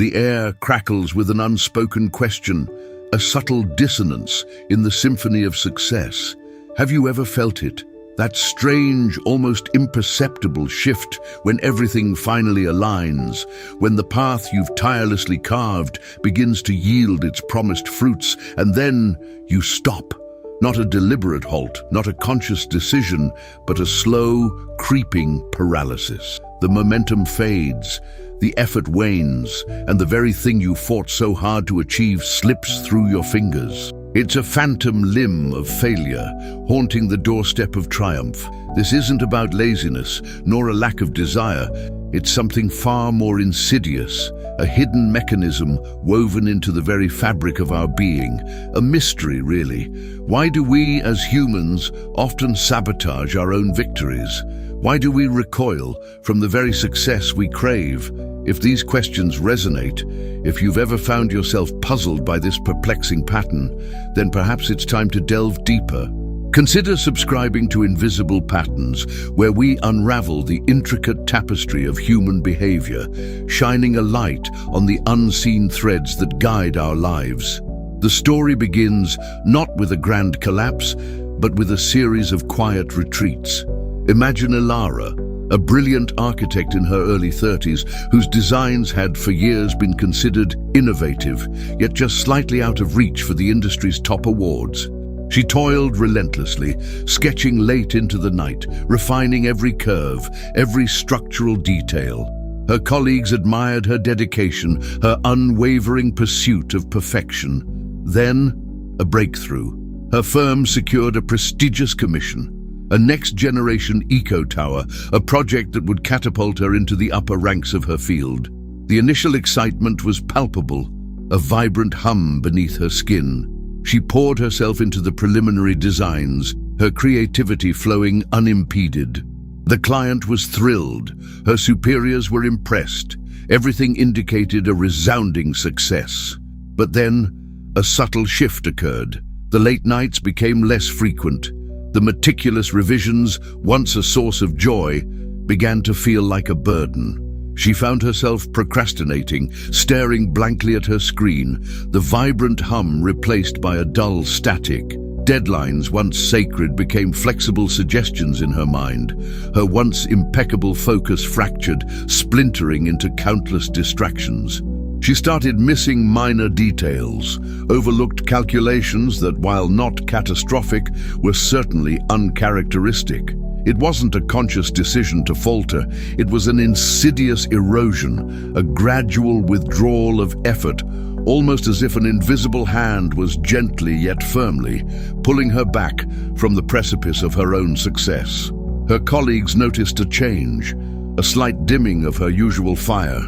The air crackles with an unspoken question, a subtle dissonance in the symphony of success. Have you ever felt it? That strange, almost imperceptible shift when everything finally aligns, when the path you've tirelessly carved begins to yield its promised fruits, and then you stop. Not a deliberate halt, not a conscious decision, but a slow, creeping paralysis. The momentum fades, the effort wanes, and the very thing you fought so hard to achieve slips through your fingers. It's a phantom limb of failure, haunting the doorstep of triumph. This isn't about laziness, nor a lack of desire. It's something far more insidious, a hidden mechanism woven into the very fabric of our being. A mystery, really. Why do we, as humans, often sabotage our own victories? Why do we recoil from the very success we crave? If these questions resonate, if you've ever found yourself puzzled by this perplexing pattern, then perhaps it's time to delve deeper. Consider subscribing to Invisible Patterns, where we unravel the intricate tapestry of human behavior, shining a light on the unseen threads that guide our lives. The story begins not with a grand collapse, but with a series of quiet retreats. Imagine Ilara, a brilliant architect in her early 30s, whose designs had for years been considered innovative, yet just slightly out of reach for the industry's top awards. She toiled relentlessly, sketching late into the night, refining every curve, every structural detail. Her colleagues admired her dedication, her unwavering pursuit of perfection. Then, a breakthrough. Her firm secured a prestigious commission, a next-generation eco-tower, a project that would catapult her into the upper ranks of her field. The initial excitement was palpable, a vibrant hum beneath her skin. She poured herself into the preliminary designs, her creativity flowing unimpeded. The client was thrilled, her superiors were impressed. Everything indicated a resounding success. But then, a subtle shift occurred. The late nights became less frequent. The meticulous revisions, once a source of joy, began to feel like a burden. She found herself procrastinating, staring blankly at her screen, the vibrant hum replaced by a dull static. Deadlines, once sacred, became flexible suggestions in her mind. Her once impeccable focus fractured, splintering into countless distractions. She started missing minor details, overlooked calculations that, while not catastrophic, were certainly uncharacteristic. It wasn't a conscious decision to falter, it was an insidious erosion, a gradual withdrawal of effort, almost as if an invisible hand was gently yet firmly pulling her back from the precipice of her own success. Her colleagues noticed a change, a slight dimming of her usual fire.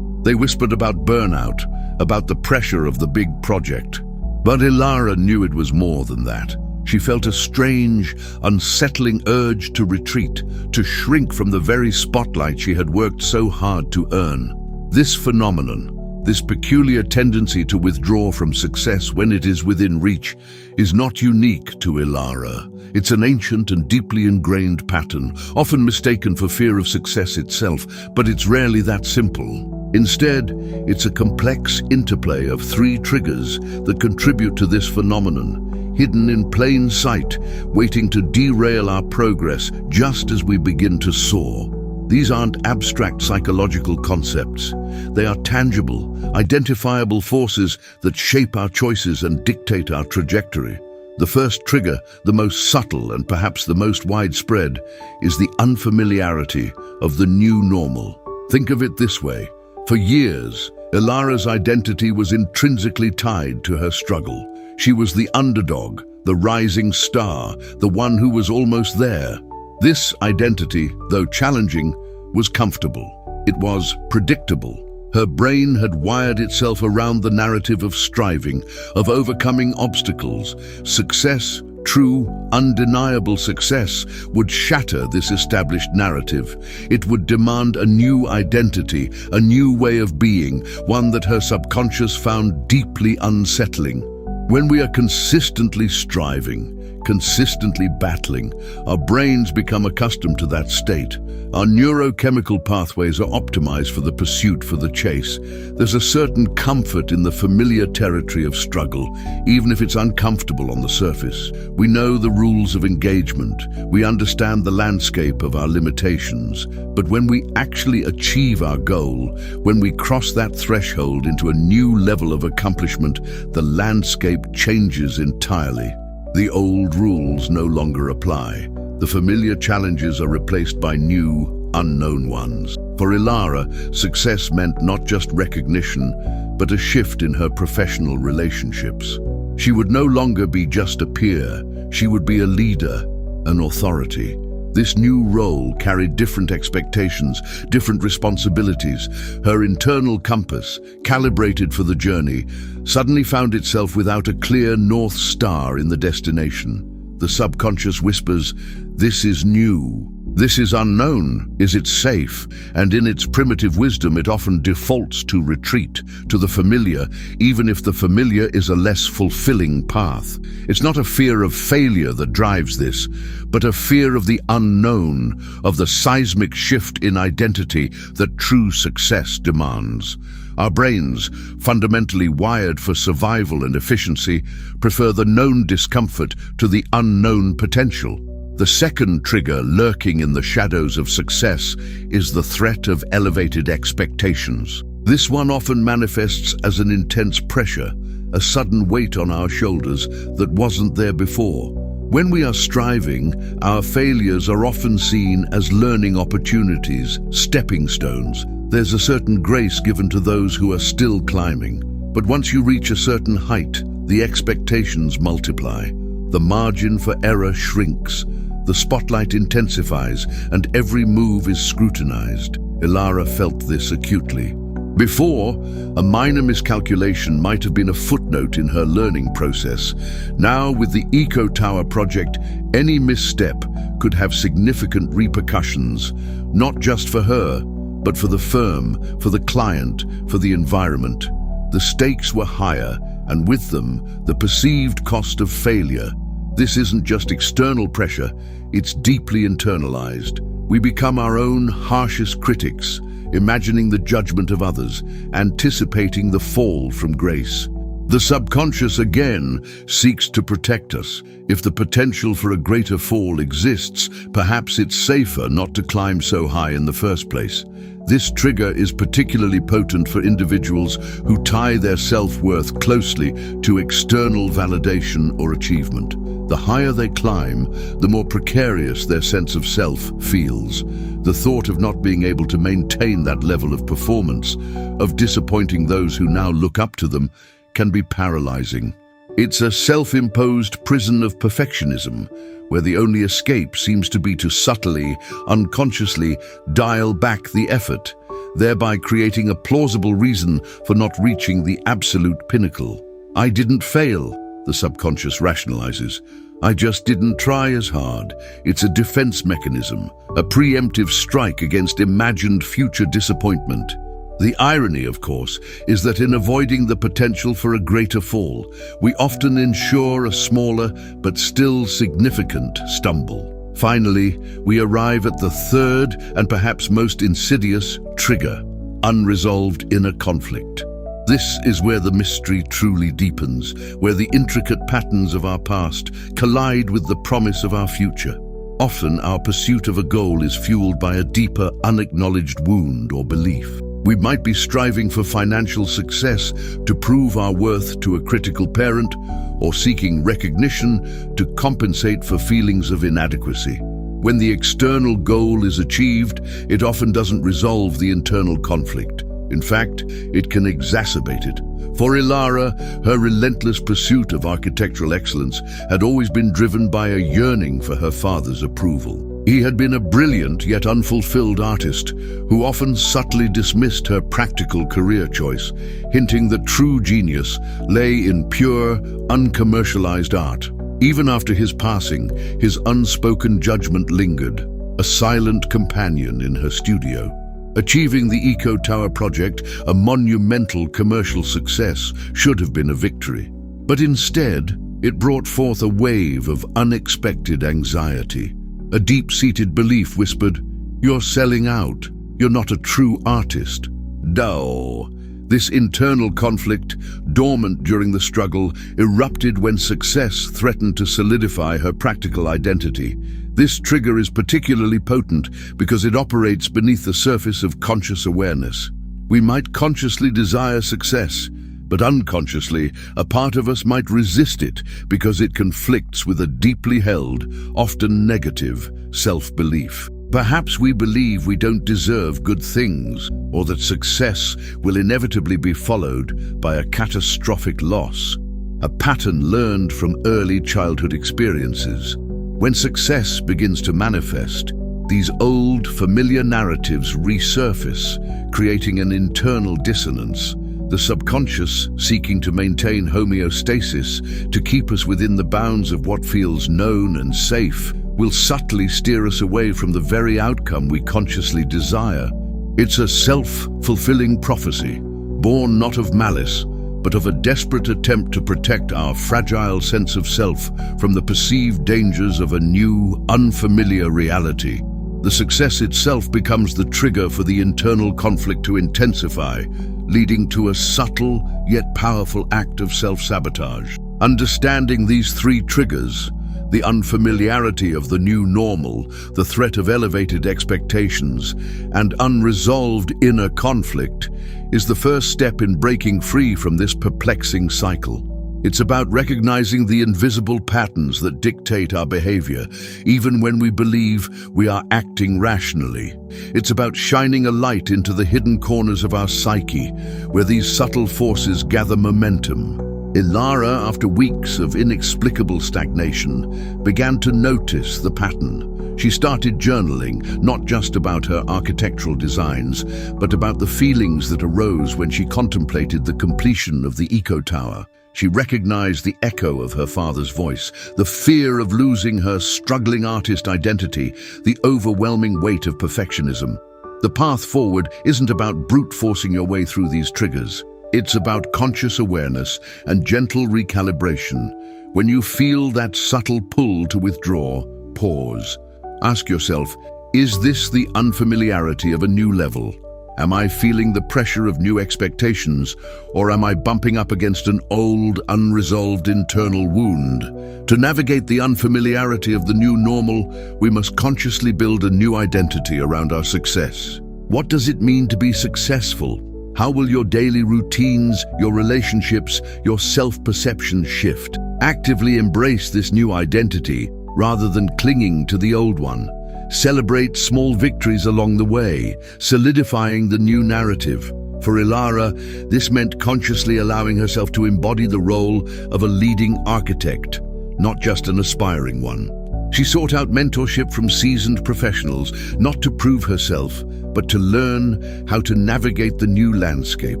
They whispered about burnout, about the pressure of the big project. But Ilara knew it was more than that. She felt a strange, unsettling urge to retreat, to shrink from the very spotlight she had worked so hard to earn. This phenomenon, this peculiar tendency to withdraw from success when it is within reach, is not unique to Ilara. It's an ancient and deeply ingrained pattern, often mistaken for fear of success itself, but it's rarely that simple. Instead, it's a complex interplay of three triggers that contribute to this phenomenon, hidden in plain sight, waiting to derail our progress just as we begin to soar. These aren't abstract psychological concepts. They are tangible, identifiable forces that shape our choices and dictate our trajectory. The first trigger, the most subtle and perhaps the most widespread, is the unfamiliarity of the new normal. Think of it this way. For years, Ilara's identity was intrinsically tied to her struggle. She was the underdog, the rising star, the one who was almost there. This identity, though challenging, was comfortable. It was predictable. Her brain had wired itself around the narrative of striving, of overcoming obstacles. Success, true, undeniable success, would shatter this established narrative. It would demand a new identity, a new way of being, one that her subconscious found deeply unsettling. When we are consistently striving, consistently battling. Our brains become accustomed to that state. Our neurochemical pathways are optimized for the pursuit, for the chase. There's a certain comfort in the familiar territory of struggle, even if it's uncomfortable on the surface. We know the rules of engagement. We understand the landscape of our limitations. But when we actually achieve our goal, when we cross that threshold into a new level of accomplishment, the landscape changes entirely. The old rules no longer apply. The familiar challenges are replaced by new, unknown ones. For Ilara, success meant not just recognition, but a shift in her professional relationships. She would no longer be just a peer. She would be a leader, an authority. This new role carried different expectations, different responsibilities. Her internal compass, calibrated for the journey, suddenly found itself without a clear North Star in the destination. The subconscious whispers, "This is new. This is unknown. Is it safe?" And in its primitive wisdom, it often defaults to retreat, to the familiar, even if the familiar is a less fulfilling path. It's not a fear of failure that drives this, but a fear of the unknown, of the seismic shift in identity that true success demands. Our brains, fundamentally wired for survival and efficiency, prefer the known discomfort to the unknown potential. The second trigger lurking in the shadows of success is the threat of elevated expectations. This one often manifests as an intense pressure, a sudden weight on our shoulders that wasn't there before. When we are striving, our failures are often seen as learning opportunities, stepping stones. There's a certain grace given to those who are still climbing. But once you reach a certain height, the expectations multiply. The margin for error shrinks. The spotlight intensifies, and every move is scrutinized. Ilara felt this acutely. Before, a minor miscalculation might have been a footnote in her learning process. Now, with the Eco Tower project, any misstep could have significant repercussions, not just for her, but for the firm, for the client, for the environment. The stakes were higher, and with them, the perceived cost of failure. This isn't just external pressure, it's deeply internalized. We become our own harshest critics, imagining the judgment of others, anticipating the fall from grace. The subconscious again seeks to protect us. If the potential for a greater fall exists, perhaps it's safer not to climb so high in the first place. This trigger is particularly potent for individuals who tie their self-worth closely to external validation or achievement. The higher they climb, the more precarious their sense of self feels. The thought of not being able to maintain that level of performance, of disappointing those who now look up to them, can be paralyzing. It's a self-imposed prison of perfectionism, where the only escape seems to be to subtly, unconsciously dial back the effort, thereby creating a plausible reason for not reaching the absolute pinnacle. "I didn't fail," the subconscious rationalizes. "I just didn't try as hard." It's a defense mechanism, a preemptive strike against imagined future disappointment. The irony, of course, is that in avoiding the potential for a greater fall, we often ensure a smaller but still significant stumble. Finally, we arrive at the third and perhaps most insidious trigger: unresolved inner conflict. This is where the mystery truly deepens, where the intricate patterns of our past collide with the promise of our future. Often, our pursuit of a goal is fueled by a deeper, unacknowledged wound or belief. We might be striving for financial success to prove our worth to a critical parent, or seeking recognition to compensate for feelings of inadequacy. When the external goal is achieved, it often doesn't resolve the internal conflict. In fact, it can exacerbate it. For Ilara, her relentless pursuit of architectural excellence had always been driven by a yearning for her father's approval. He had been a brilliant yet unfulfilled artist who often subtly dismissed her practical career choice, hinting that true genius lay in pure, uncommercialized art. Even after his passing, his unspoken judgment lingered, a silent companion in her studio. Achieving the Eco Tower project, a monumental commercial success, should have been a victory. But instead, It brought forth a wave of unexpected anxiety. A deep-seated belief whispered, "You're selling out. You're not a true artist." No. This internal conflict, dormant during the struggle, erupted when success threatened to solidify her practical identity. This trigger is particularly potent because it operates beneath the surface of conscious awareness. We might consciously desire success, but unconsciously, a part of us might resist it because it conflicts with a deeply held, often negative, self-belief. Perhaps we believe we don't deserve good things, or that success will inevitably be followed by a catastrophic loss, a pattern learned from early childhood experiences. When success begins to manifest, these old, familiar narratives resurface, creating an internal dissonance. The subconscious, seeking to maintain homeostasis, to keep us within the bounds of what feels known and safe, will subtly steer us away from the very outcome we consciously desire. It's a self-fulfilling prophecy, born not of malice, but of a desperate attempt to protect our fragile sense of self from the perceived dangers of a new, unfamiliar reality. The success itself becomes the trigger for the internal conflict to intensify, leading to a subtle yet powerful act of self-sabotage. Understanding these three triggers, the unfamiliarity of the new normal, the threat of elevated expectations, and unresolved inner conflict, is the first step in breaking free from this perplexing cycle. It's about recognizing the invisible patterns that dictate our behavior, even when we believe we are acting rationally. It's about shining a light into the hidden corners of our psyche, where these subtle forces gather momentum. Ilara, after weeks of inexplicable stagnation, began to notice the pattern. She started journaling, not just about her architectural designs, but about the feelings that arose when she contemplated the completion of the eco-tower. She recognized the echo of her father's voice, the fear of losing her struggling artist identity, the overwhelming weight of perfectionism. The path forward isn't about brute forcing your way through these triggers. It's about conscious awareness and gentle recalibration. When you feel that subtle pull to withdraw, pause. Ask yourself, is this the unfamiliarity of a new level? Am I feeling the pressure of new expectations, or am I bumping up against an old, unresolved internal wound? To navigate the unfamiliarity of the new normal, we must consciously build a new identity around our success. What does it mean to be successful? How will your daily routines, your relationships, your self-perception shift? Actively embrace this new identity rather than clinging to the old one. Celebrate small victories along the way, solidifying the new narrative. For Ilara, this meant consciously allowing herself to embody the role of a leading architect, not just an aspiring one. She sought out mentorship from seasoned professionals, not to prove herself, but to learn how to navigate the new landscape.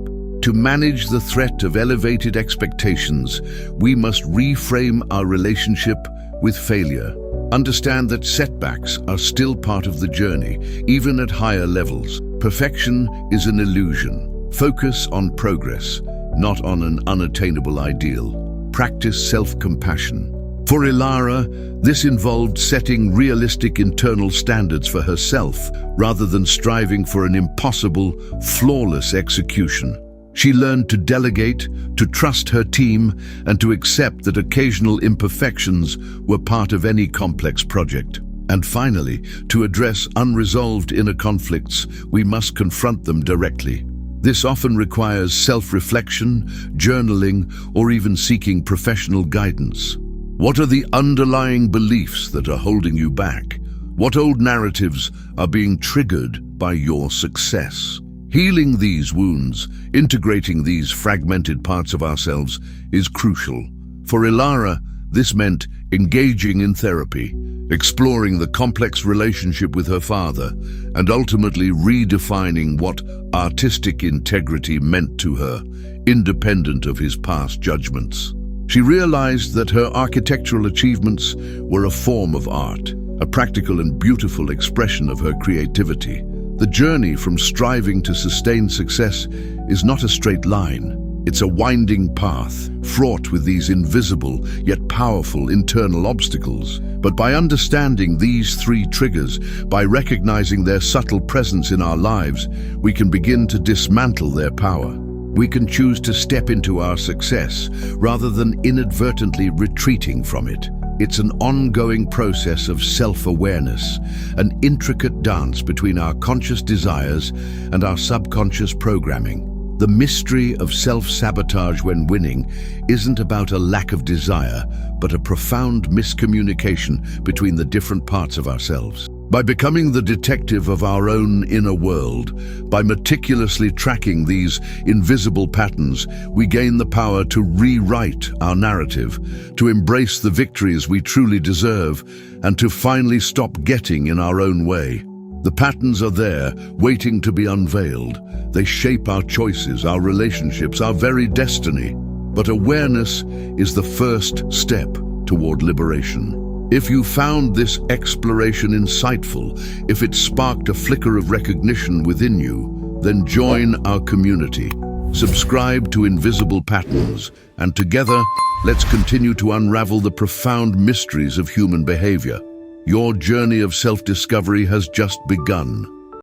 To manage the threat of elevated expectations, we must reframe our relationship with failure. Understand that setbacks are still part of the journey, even at higher levels. Perfection is an illusion. Focus on progress, not on an unattainable ideal. Practice self-compassion. For Ilara, this involved setting realistic internal standards for herself, rather than striving for an impossible, flawless execution. She learned to delegate, to trust her team, and to accept that occasional imperfections were part of any complex project. And finally, to address unresolved inner conflicts, we must confront them directly. This often requires self-reflection, journaling, or even seeking professional guidance. What are the underlying beliefs that are holding you back? What old narratives are being triggered by your success? Healing these wounds, integrating these fragmented parts of ourselves, is crucial. For Ilara, this meant engaging in therapy, exploring the complex relationship with her father, and ultimately redefining what artistic integrity meant to her, independent of his past judgments. She realized that her architectural achievements were a form of art, a practical and beautiful expression of her creativity. The journey from striving to sustain success is not a straight line. It's a winding path, fraught with these invisible yet powerful internal obstacles. But by understanding these three triggers, by recognizing their subtle presence in our lives, we can begin to dismantle their power. We can choose to step into our success rather than inadvertently retreating from it. It's an ongoing process of self-awareness, an intricate dance between our conscious desires and our subconscious programming. The mystery of self-sabotage when winning isn't about a lack of desire, but a profound miscommunication between the different parts of ourselves. By becoming the detective of our own inner world, by meticulously tracking these invisible patterns, we gain the power to rewrite our narrative, to embrace the victories we truly deserve, and to finally stop getting in our own way. The patterns are there, waiting to be unveiled. They shape our choices, our relationships, our very destiny. But awareness is the first step toward liberation. If you found this exploration insightful, if it sparked a flicker of recognition within you, then join our community. Subscribe to Invisible Patterns, and together, let's continue to unravel the profound mysteries of human behavior. Your journey of self-discovery has just begun.